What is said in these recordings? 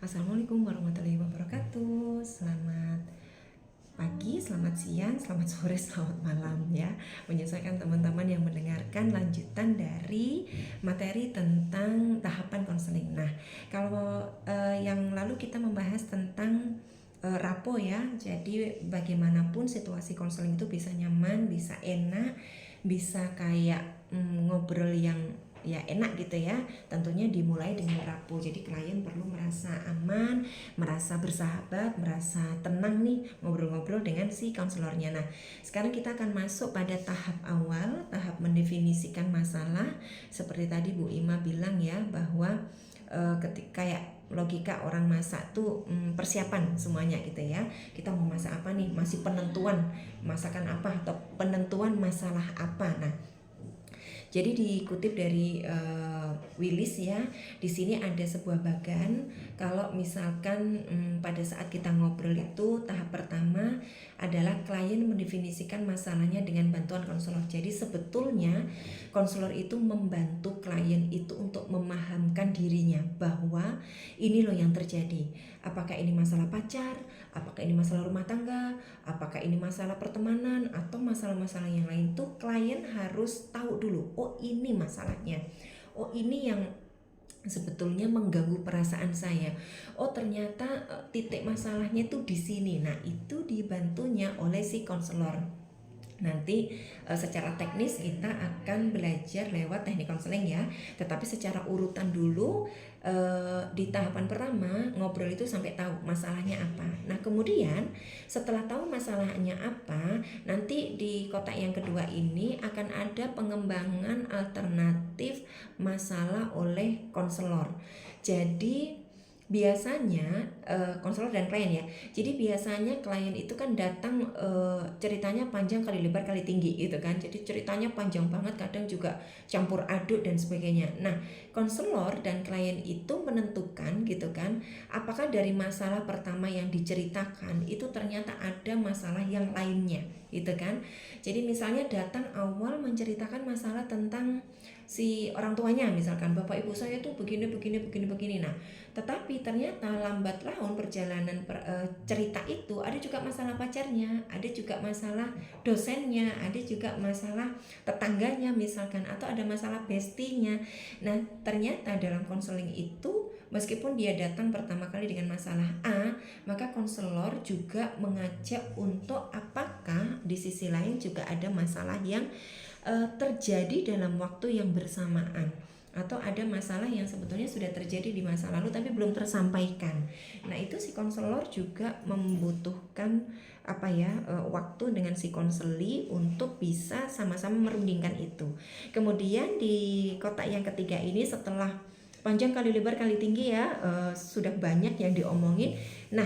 Assalamualaikum warahmatullahi wabarakatuh. Selamat pagi, selamat siang, selamat sore, selamat malam ya. Menyesuaikan teman-teman yang mendengarkan lanjutan dari materi tentang tahapan konseling. Nah, kalau yang lalu kita membahas tentang rapo ya. Jadi bagaimanapun situasi konseling itu bisa nyaman, bisa enak, bisa kayak ngobrol yang ya enak gitu ya. Tentunya dimulai dengan rapo. Jadi klien perlu merasa aman, merasa bersahabat, merasa tenang nih ngobrol-ngobrol dengan si konselornya. Nah, sekarang kita akan masuk pada tahap awal, tahap mendefinisikan masalah. Seperti tadi Bu Ima bilang ya, bahwa ketika kayak logika orang masak tuh persiapan semuanya gitu ya. Kita mau masak apa nih? Masih penentuan masakan apa atau penentuan masalah apa. Nah, jadi dikutip dari Willis ya, di sini ada sebuah bagan. Kalau misalkan pada saat kita ngobrol itu tahap pertama adalah klien mendefinisikan masalahnya dengan bantuan konselor. Jadi sebetulnya konselor itu membantu klien itu untuk memahamkan dirinya bahwa ini loh yang terjadi. Apakah ini masalah pacar, apakah ini masalah rumah tangga, apakah ini masalah pertemanan atau masalah-masalah yang lain, tuh klien harus tahu dulu, oh ini masalahnya, oh ini yang sebetulnya mengganggu perasaan saya, oh ternyata titik masalahnya tuh di sini. Nah, itu dibantunya oleh si konselor. Nanti secara teknis kita akan belajar lewat teknik konseling ya. Tetapi secara urutan dulu, di tahapan pertama ngobrol itu sampai tahu masalahnya apa. Nah, kemudian setelah tahu masalahnya apa, nanti di kotak yang kedua ini akan ada pengembangan alternatif masalah oleh konselor. Jadi biasanya konselor dan klien ya. Jadi biasanya klien itu kan datang ceritanya panjang kali lebar kali tinggi gitu kan. Jadi ceritanya panjang banget, kadang juga campur aduk dan sebagainya. Nah, konselor dan klien itu menentukan gitu kan, apakah dari masalah pertama yang diceritakan itu ternyata ada masalah yang lainnya gitu kan. Jadi misalnya datang awal menceritakan masalah tentang si orang tuanya, misalkan bapak ibu saya tuh begini. Nah, tetapi ternyata lambat laun perjalanan cerita itu ada juga masalah pacarnya, ada juga masalah dosennya, ada juga masalah tetangganya misalkan, atau ada masalah bestinya. Nah, ternyata dalam konseling itu meskipun dia datang pertama kali dengan masalah A, maka konselor juga mengajak untuk apakah di sisi lain juga ada masalah yang terjadi dalam waktu yang bersamaan, atau ada masalah yang sebetulnya sudah terjadi di masa lalu tapi belum tersampaikan. Nah, itu si konselor juga membutuhkan waktu dengan si konseli untuk bisa sama-sama merundingkan itu. Kemudian di kotak yang ketiga ini, setelah panjang kali lebar kali tinggi ya, sudah banyak yang diomongin. Nah,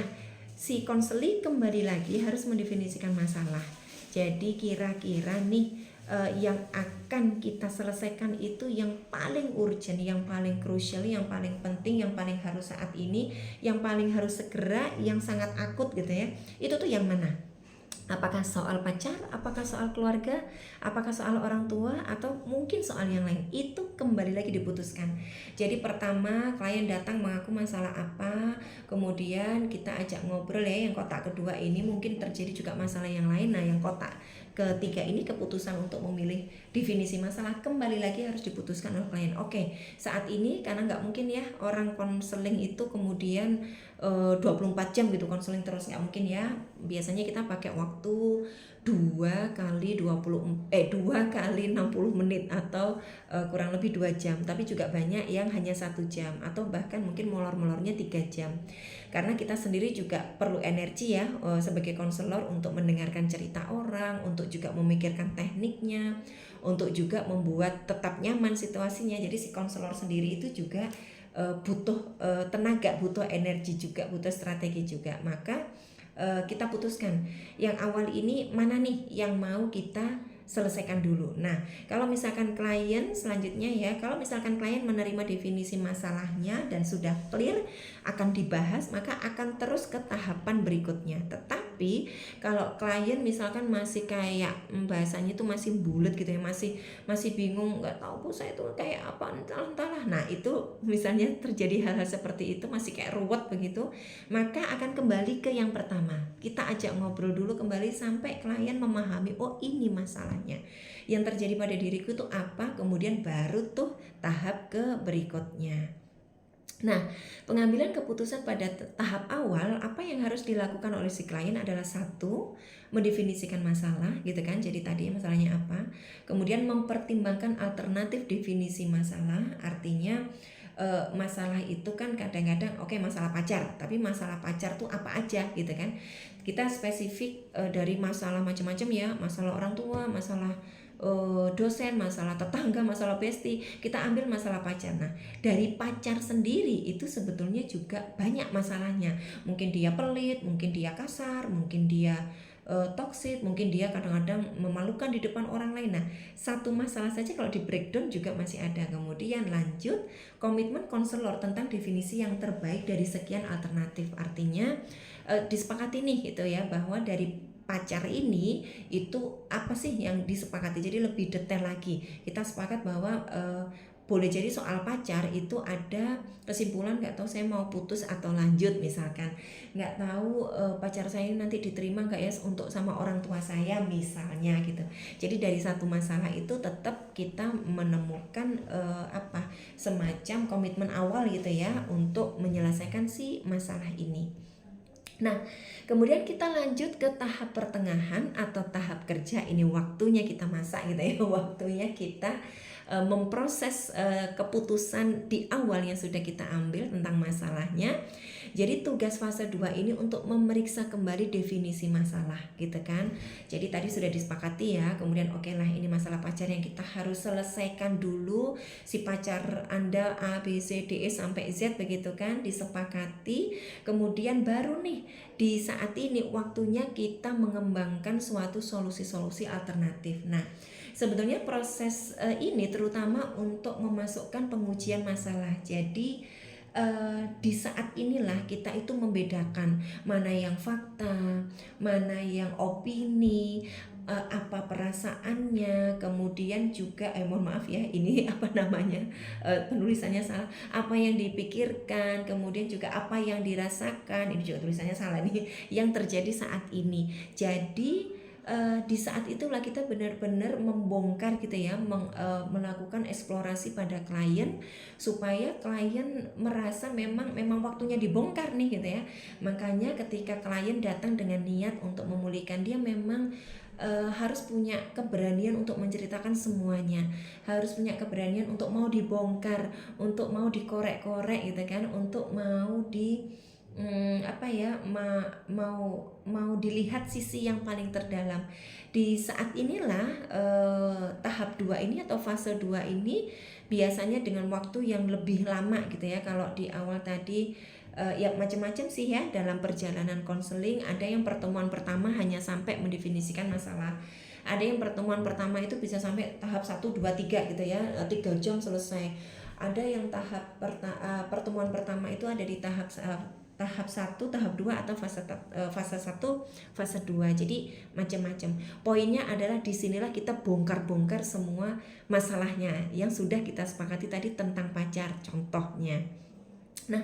si konseli kembali lagi harus mendefinisikan masalah. Jadi kira-kira nih yang akan kita selesaikan itu yang paling urgent, yang paling krusial, yang paling penting, yang paling harus saat ini, yang paling harus segera, yang sangat akut gitu ya. Itu tuh yang mana? Apakah soal pacar, apakah soal keluarga, apakah soal orang tua, atau mungkin soal yang lain? Itu kembali lagi diputuskan. Jadi pertama klien datang mengaku masalah apa, kemudian kita ajak ngobrol ya. Yang kotak kedua ini mungkin terjadi juga masalah yang lain. Nah, yang kotak ketiga ini keputusan untuk memilih definisi masalah kembali lagi harus diputuskan oleh klien. Oke, saat ini karena nggak mungkin ya orang konseling itu kemudian 24 jam gitu konseling terus, nggak mungkin ya. Biasanya kita pakai waktu 2 kali 60 menit atau kurang lebih 2 jam. Tapi juga banyak yang hanya 1 jam atau bahkan mungkin molor-molornya 3 jam. Karena kita sendiri juga perlu energi ya sebagai konselor untuk mendengarkan cerita orang, untuk juga memikirkan tekniknya, untuk juga membuat tetap nyaman situasinya. Jadi si konselor sendiri itu juga butuh tenaga, butuh energi juga, butuh strategi juga. Maka kita putuskan yang awal ini mana nih yang mau kita selesaikan dulu. Nah, kalau misalkan klien selanjutnya ya, kalau misalkan klien menerima definisi masalahnya dan sudah clear akan dibahas, maka akan terus ke tahapan berikutnya. Tetapi Tapi kalau klien misalkan masih kayak bahasanya itu masih bulat gitu ya, masih bingung, nggak tahu bu saya itu kayak apa, entahlah. Nah itu misalnya terjadi hal-hal seperti itu, masih kayak ruwet begitu, maka akan kembali ke yang pertama. Kita ajak ngobrol dulu kembali sampai klien memahami, oh ini masalahnya yang terjadi pada diriku itu apa, kemudian baru tuh tahap ke berikutnya. Nah, pengambilan keputusan pada tahap awal, apa yang harus dilakukan oleh si klien adalah satu, mendefinisikan masalah gitu kan. Jadi tadi masalahnya apa, kemudian mempertimbangkan alternatif definisi masalah. Artinya masalah itu kan kadang-kadang oke, masalah pacar, tapi masalah pacar tuh apa aja gitu kan. Kita spesifik dari masalah macam-macam ya, masalah orang tua, masalah dosen, masalah tetangga, masalah bestie, kita ambil masalah pacar. Nah, dari pacar sendiri itu sebetulnya juga banyak masalahnya. Mungkin dia pelit, mungkin dia kasar, mungkin dia toxic, mungkin dia kadang-kadang memalukan di depan orang lain. Nah, satu masalah saja kalau di breakdown juga masih ada. Kemudian lanjut, komitmen konselor tentang definisi yang terbaik dari sekian alternatif. Artinya disepakati nih gitu ya, bahwa dari pacar ini itu apa sih yang disepakati. Jadi lebih detail lagi, kita sepakat bahwa boleh jadi soal pacar itu ada kesimpulan, nggak tahu saya mau putus atau lanjut, misalkan nggak tahu pacar saya nanti diterima nggak ya untuk sama orang tua saya misalnya gitu. Jadi dari satu masalah itu tetap kita menemukan semacam komitmen awal gitu ya untuk menyelesaikan si masalah ini. Nah, kemudian kita lanjut ke tahap pertengahan atau tahap kerja. Ini waktunya kita masak gitu ya, waktunya kita memproses keputusan di awal yang sudah kita ambil tentang masalahnya. Jadi tugas fase 2 ini untuk memeriksa kembali definisi masalah gitu kan. Jadi tadi sudah disepakati ya, kemudian oke lah ini masalah pacar yang kita harus selesaikan dulu. Si pacar Anda A, B, C, D, E sampai Z begitu kan, disepakati. Kemudian baru nih di saat ini waktunya kita mengembangkan suatu solusi-solusi alternatif. Nah, sebetulnya proses ini terutama untuk memasukkan pengujian masalah. Jadi di saat inilah kita itu membedakan mana yang fakta, mana yang opini, apa perasaannya, kemudian juga mohon maaf ya ini penulisannya salah, apa yang dipikirkan, kemudian juga apa yang dirasakan, ini juga tulisannya salah nih, yang terjadi saat ini. Jadi di saat itulah kita benar-benar membongkar gitu ya, melakukan eksplorasi pada klien supaya klien merasa memang waktunya dibongkar nih gitu ya. Makanya ketika klien datang dengan niat untuk memulihkan, dia memang harus punya keberanian untuk menceritakan semuanya, harus punya keberanian untuk mau dibongkar, untuk mau dikorek-korek gitu kan, untuk mau mau dilihat sisi yang paling terdalam. Di saat inilah tahap 2 ini atau fase 2 ini biasanya dengan waktu yang lebih lama gitu ya. Kalau di awal tadi ya macam-macam sih ya dalam perjalanan konseling. Ada yang pertemuan pertama hanya sampai mendefinisikan masalah, ada yang pertemuan pertama itu bisa sampai tahap 1, 2, 3 gitu ya, 3 jam selesai. Ada yang tahap pertemuan pertama itu ada di tahap 1, tahap 2 atau fase 1, fase 2. Jadi macam-macam. Poinnya adalah disinilah kita bongkar-bongkar semua masalahnya yang sudah kita sepakati tadi tentang pacar contohnya. Nah,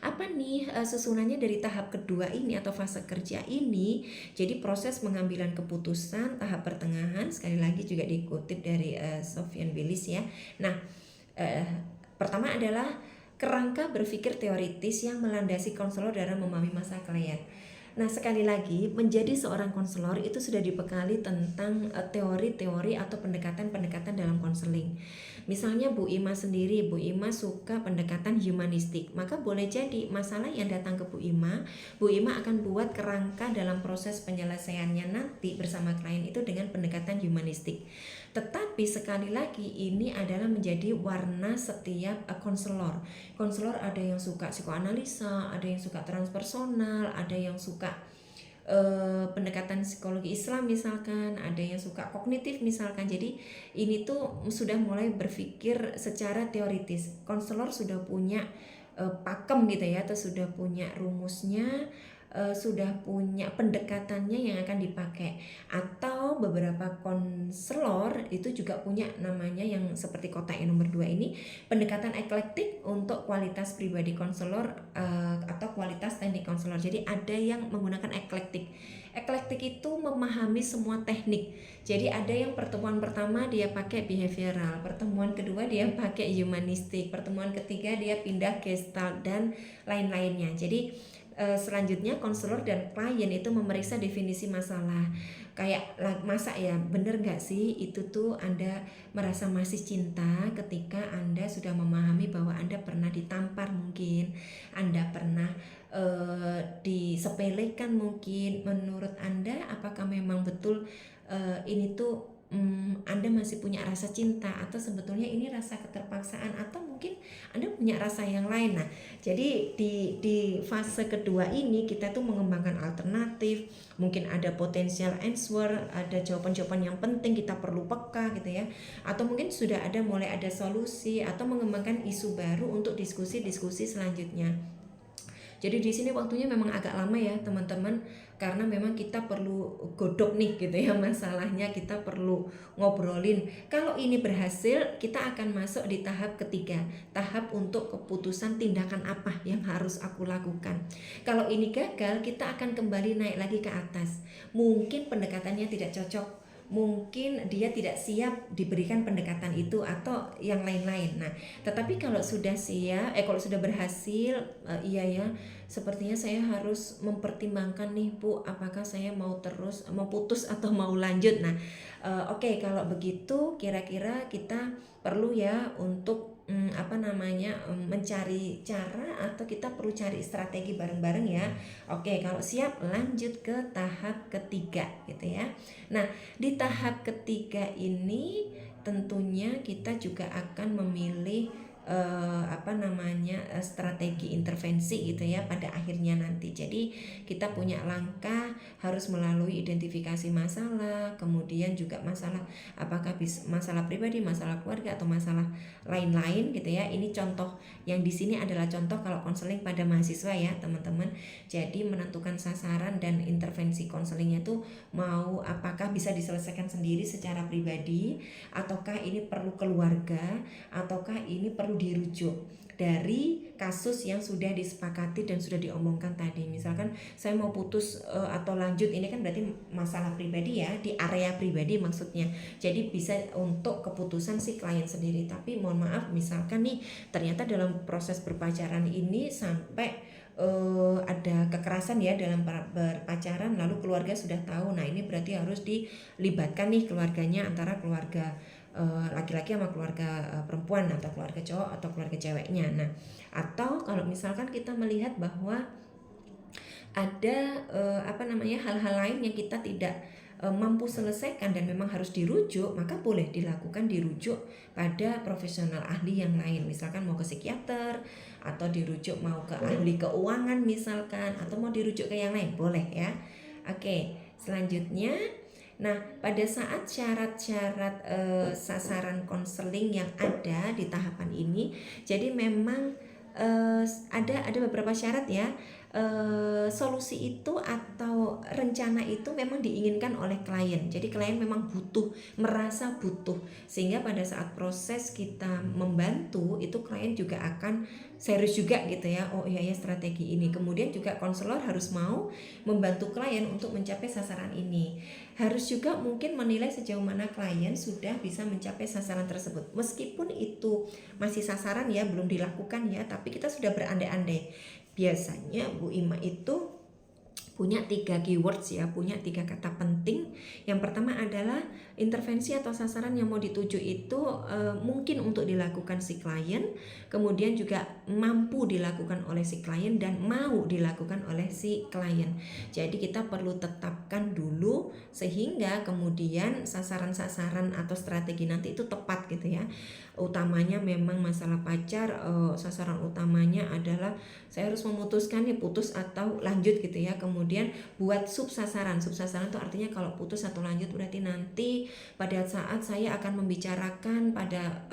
apa nih susunannya dari tahap kedua ini atau fase kerja ini? Jadi proses pengambilan keputusan tahap pertengahan, sekali lagi juga dikutip dari Sofyan Billis ya. Nah, pertama adalah kerangka berpikir teoritis yang melandasi konselor dalam memahami masalah klien. Nah, sekali lagi, menjadi seorang konselor itu sudah dibekali tentang teori-teori atau pendekatan-pendekatan dalam konseling. Misalnya Bu Ima sendiri, Bu Ima suka pendekatan humanistik, maka boleh jadi masalah yang datang ke Bu Ima akan buat kerangka dalam proses penyelesaiannya nanti bersama klien itu dengan pendekatan humanistik. Tetapi sekali lagi ini adalah menjadi warna setiap konselor. Konselor ada yang suka psikoanalisa, ada yang suka transpersonal, ada yang suka pendekatan psikologi Islam misalkan, ada yang suka kognitif misalkan. Jadi ini tuh sudah mulai berpikir secara teoritis. Konselor sudah punya pakem gitu ya, atau sudah punya rumusnya, sudah punya pendekatannya yang akan dipakai, atau beberapa konselor itu juga punya namanya yang seperti kotak yang nomor 2 ini, pendekatan eklektik untuk kualitas pribadi konselor atau kualitas teknik konselor. Jadi ada yang menggunakan eklektik. Eklektik itu memahami semua teknik. Jadi ada yang pertemuan pertama dia pakai behavioral, pertemuan kedua dia pakai humanistik, pertemuan ketiga dia pindah gestalt dan lain-lainnya. Jadi selanjutnya konselor dan klien itu memeriksa definisi masalah. Kayak masa ya bener gak sih itu tuh Anda merasa masih cinta ketika Anda sudah memahami bahwa Anda pernah ditampar, mungkin Anda pernah disepelekan, mungkin menurut Anda apakah memang betul ini tuh Anda masih punya rasa cinta, atau sebetulnya ini rasa keterpaksaan, atau mungkin Anda punya rasa yang lain. Nah, jadi di fase kedua ini kita tuh mengembangkan alternatif, mungkin ada potential answer, ada jawaban-jawaban yang penting kita perlu peka gitu ya, atau mungkin sudah mulai ada solusi, atau mengembangkan isu baru untuk diskusi-diskusi selanjutnya. Jadi di sini waktunya memang agak lama ya teman-teman, karena memang kita perlu godok nih gitu ya masalahnya, kita perlu ngobrolin. Kalau ini berhasil, kita akan masuk di tahap ketiga, tahap untuk keputusan tindakan apa yang harus aku lakukan. Kalau ini gagal, kita akan kembali naik lagi ke atas. Mungkin pendekatannya tidak cocok, mungkin dia tidak siap diberikan pendekatan itu atau yang lain-lain. Nah, tetapi kalau sudah siap, kalau sudah berhasil, iya ya, sepertinya saya harus mempertimbangkan nih Bu, apakah saya mau putus atau mau lanjut. Nah, oke, kalau begitu kira-kira kita perlu ya untuk mencari cara, atau kita perlu cari strategi bareng-bareng ya. Oke, kalau siap lanjut ke tahap ketiga gitu ya. Nah, di tahap ketiga ini tentunya kita juga akan memilih strategi intervensi gitu ya pada akhirnya nanti. Jadi kita punya langkah harus melalui identifikasi masalah, kemudian juga masalah apakah masalah pribadi, masalah keluarga, atau masalah lain-lain gitu ya. Ini contoh yang di sini adalah contoh kalau konseling pada mahasiswa ya teman-teman. Jadi menentukan sasaran dan intervensi konselingnya tuh mau apakah bisa diselesaikan sendiri secara pribadi, ataukah ini perlu keluarga, ataukah ini perlu dirujuk dari kasus yang sudah disepakati dan sudah diomongkan tadi. Misalkan saya mau putus atau lanjut, ini kan berarti masalah pribadi ya, di area pribadi maksudnya. Jadi bisa untuk keputusan si klien sendiri. Tapi mohon maaf, misalkan nih ternyata dalam proses berpacaran ini sampai ada kekerasan ya dalam berpacaran, lalu keluarga sudah tahu. Nah, ini berarti harus dilibatkan nih keluarganya, antara keluarga laki-laki sama keluarga perempuan, atau keluarga cowok atau keluarga ceweknya. Nah, atau kalau misalkan kita melihat bahwa ada hal-hal lain yang kita tidak mampu selesaikan dan memang harus dirujuk, maka boleh dirujuk pada profesional ahli yang lain. Misalkan mau ke psikiater, atau dirujuk mau ke ahli keuangan misalkan, atau mau dirujuk ke yang lain, boleh ya. Oke, selanjutnya, nah pada saat syarat-syarat sasaran konseling yang ada di tahapan ini, jadi memang ada beberapa syarat ya. Solusi itu atau rencana itu memang diinginkan oleh klien. Jadi klien memang merasa butuh, sehingga pada saat proses kita membantu itu klien juga akan serius juga gitu ya. Oh iya ya, strategi ini. Kemudian juga konselor harus mau membantu klien untuk mencapai sasaran ini. Harus juga mungkin menilai sejauh mana klien sudah bisa mencapai sasaran tersebut. Meskipun itu masih sasaran ya, belum dilakukan ya, tapi kita sudah berandai-andai. Biasanya Bu Ima itu punya 3 keywords ya, punya 3 kata penting. Yang pertama adalah intervensi atau sasaran yang mau dituju itu mungkin untuk dilakukan si klien, kemudian juga mampu dilakukan oleh si klien dan mau dilakukan oleh si klien. Jadi kita perlu tetapkan dulu sehingga kemudian sasaran-sasaran atau strategi nanti itu tepat gitu ya. Utamanya memang masalah pacar, sasaran utamanya adalah saya harus memutuskan nih putus atau lanjut gitu ya. Kemudian buat subsasaran itu artinya kalau putus atau lanjut berarti nanti pada saat saya akan membicarakan pada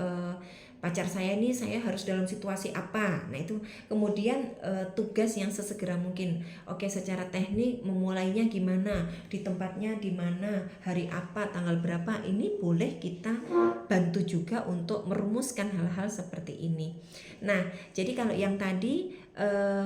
pacar saya nih, saya harus dalam situasi apa. Nah itu kemudian tugas yang sesegera mungkin. Oke, secara teknik memulainya gimana, di tempatnya di mana, hari apa, tanggal berapa, ini boleh kita bantu juga untuk merumuskan hal-hal seperti ini. Nah jadi kalau yang tadi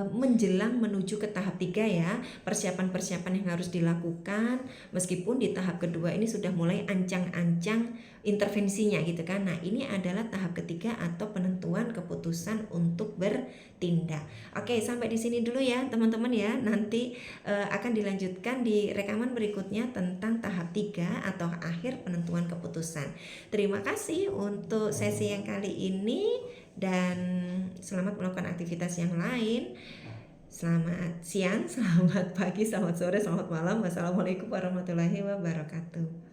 menjelang menuju ke tahap 3 ya, persiapan-persiapan yang harus dilakukan, meskipun di tahap kedua ini sudah mulai ancang-ancang intervensinya gitu kan. Nah ini adalah tahap ketiga atau penentuan keputusan untuk bertindak. Oke, sampai di sini dulu ya teman-teman ya. Nanti akan dilanjutkan di rekaman berikutnya tentang tahap 3 atau akhir penentuan keputusan. Terima kasih untuk sesi yang kali ini dan selamat melakukan aktivitas yang lain. Selamat siang, selamat pagi, selamat sore, selamat malam. Wassalamualaikum warahmatullahi wabarakatuh.